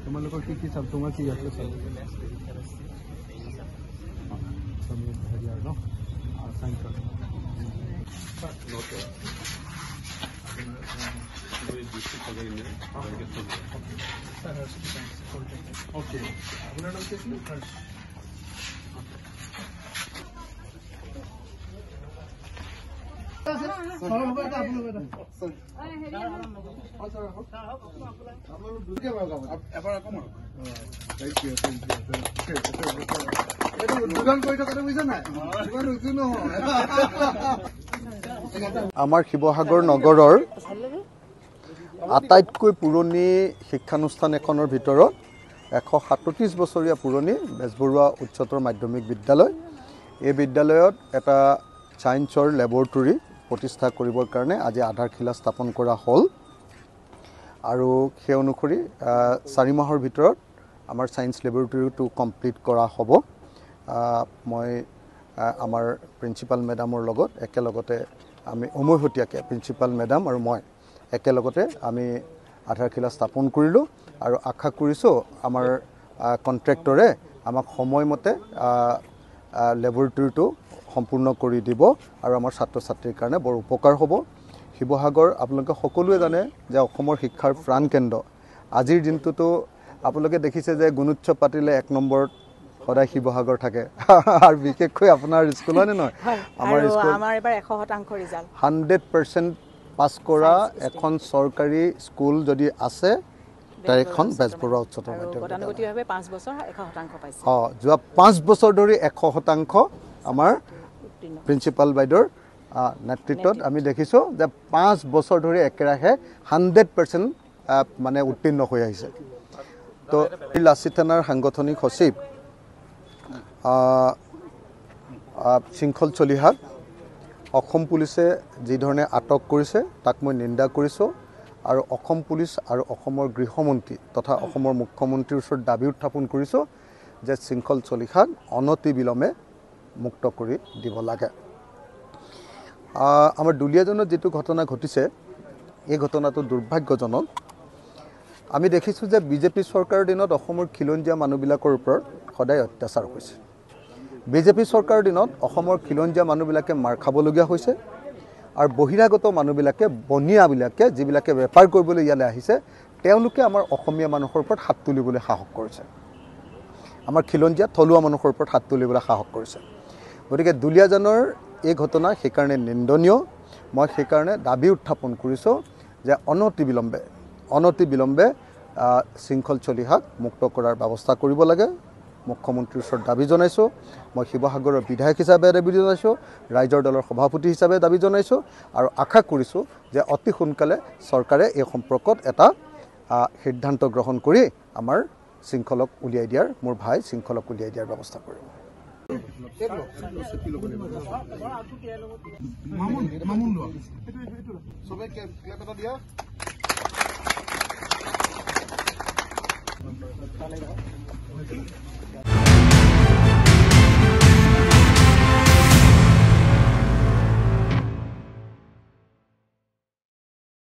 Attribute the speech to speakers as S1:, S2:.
S1: তোমালোকৰ কি কি চাব তোমাৰ কি আছে চাব হেৰিয়াৰ ন চাইন্সৰ ओके আপোনাৰ নাম কি আছিল আমাৰ শিৱসাগৰ নগৰৰ আটাইতকৈ পুৰণি শিক্ষানুষ্ঠান এখনৰ ভিতৰত 137 বছৰীয়া পুৰণি বেজবৰুৱা উচ্চতৰ মাধ্যমিক বিদ্যালয় এই বিদ্যালয়ত এটা সায়েন্সৰ ল্যাবৰেটৰী প্ৰতিষ্ঠা কৰিবৰ কাৰণে আজি আধাৰশিলা স্থাপন কৰা হ'ল আৰু সেই অনুসৰি 4 মাহৰ ভিতৰত আমাৰ সায়েন্স ল্যাবৰেটৰীটো কমপ্লিট কৰা হ'ব মই আমাৰ প্ৰিন্সিপাল মেডামৰ লগত একেলগতে আমি উমৈহতীয়াকৈ প্ৰিন্সিপাল মেডাম আৰু মই একেলগতে আমি আধাৰশিলা স্থাপন কৰিলোঁ আৰু আশা কৰিছোঁ আমাৰ কন্ট্ৰেক্টৰে আমাক সময়মতে ল্যাবৰেটৰীটো সম্পূৰ্ণ কৰি দিব আৰু আমাৰ ছাত্ৰ ছাত্ৰীৰ কাৰণে বৰ উপকাৰ হ'ব শিৱসাগৰ আপোনালোকে সকলোৱে জানে যে অসমৰ শিক্ষাৰ প্ৰাণ কেন্দ্ৰ আজিৰ দিনটোতো আপোনালোকে দেখিছে যে গুণোৎসৱ পাতিলে 1 নম্বৰত সদায় শিৱসাগৰ থাকে আৰু বিশেষকৈ আপোনাৰ স্কুল হয় নহয় আমাৰ স্কুল
S2: আমাৰ এবাৰ 100% ৰিজাল্ট
S1: 100% পাছ কৰা এখন চৰকাৰী স্কুল যদি আছে তাই এখন বেজবৰুৱা উচ্চতৰ মাধ্যমিক
S2: গতানুগতিকভাৱে 5 বছৰ 100% পাইছে
S1: যোৱা 5 বছৰ ধৰি 100% আমাৰ প্ৰিন্সিপাল বাইদেউৰ নেতৃত্বত আমি দেখিছোঁ যে 5 বছৰ ধৰি একেৰাহে 100% মানে উত্তীৰ্ণ হৈ আহিছে তো লাচিত থানাৰ সাংগঠনিক সচিব শৃংখল চলিহাক অসম পুলিচে যি ধৰণে আটক কৰিছে তাক মই নিন্দা কৰিছোঁ আৰু অসম পুলিচ আৰু অসমৰ গৃহমন্ত্ৰী তথা অসমৰ মুখ্যমন্ত্ৰীৰ ওচৰত দাবী উত্থাপন কৰিছোঁ যে শৃংখল চলিহাক অনতি বিলম্বে মুক্ত কৰি দিব লাগে আমাৰ দুলীয়াজনত যেটো ঘটনা ঘটিছে এই ঘটনাটো দুৰ্ভাগ্যজনক আমি দেখিছোঁ যে বিজেপি চৰকাৰৰ দিনত অসমৰ খিলঞ্জীয়া মানুহবিলাকৰ ওপৰত সদায় অত্যাচাৰ হৈছে বিজেপি চৰকাৰৰ দিনত অসমৰ খিলঞ্জীয়া মানুহবিলাকে মাৰ খাবলগীয়া হৈছে আৰু বহিৰাগত মানুহবিলাকে বনিয়াবিলাকে যিবিলাকে বেপাৰ কৰিবলৈ ইয়ালৈ আহিছে তেওঁলোকে আমাৰ অসমীয়া মানুহৰ ওপৰত হাত তুলিবলৈ সাহস কৰিছে আমাৰ খিলঞ্জীয়া থলুৱা মানুহৰ ওপৰত হাত তুলিবলৈ সাহস কৰিছে গতিকে দুলীয়াজনৰ এই ঘটনা সেইকাৰণে নিন্দনীয় মই সেইকাৰণে দাবী উত্থাপন কৰিছোঁ যে অনতি বিলম্বে শৃংখল চলিহাক মুক্ত কৰাৰ ব্যৱস্থা কৰিব লাগে মুখ্যমন্ত্ৰীৰ ওচৰত দাবী জনাইছোঁ মই শিৱসাগৰৰ বিধায়ক হিচাপে দাবী জনাইছোঁ ৰাইজৰ দলৰ সভাপতি হিচাপে দাবী জনাইছোঁ আৰু আশা কৰিছোঁ যে অতি সোনকালে চৰকাৰে এই সম্পৰ্কত এটা সিদ্ধান্ত গ্ৰহণ কৰি আমাৰ শৃংখলক উলিয়াই দিয়াৰ মোৰ ভাই শৃংখলক উলিয়াই দিয়াৰ ব্যৱস্থা কৰিব মামুন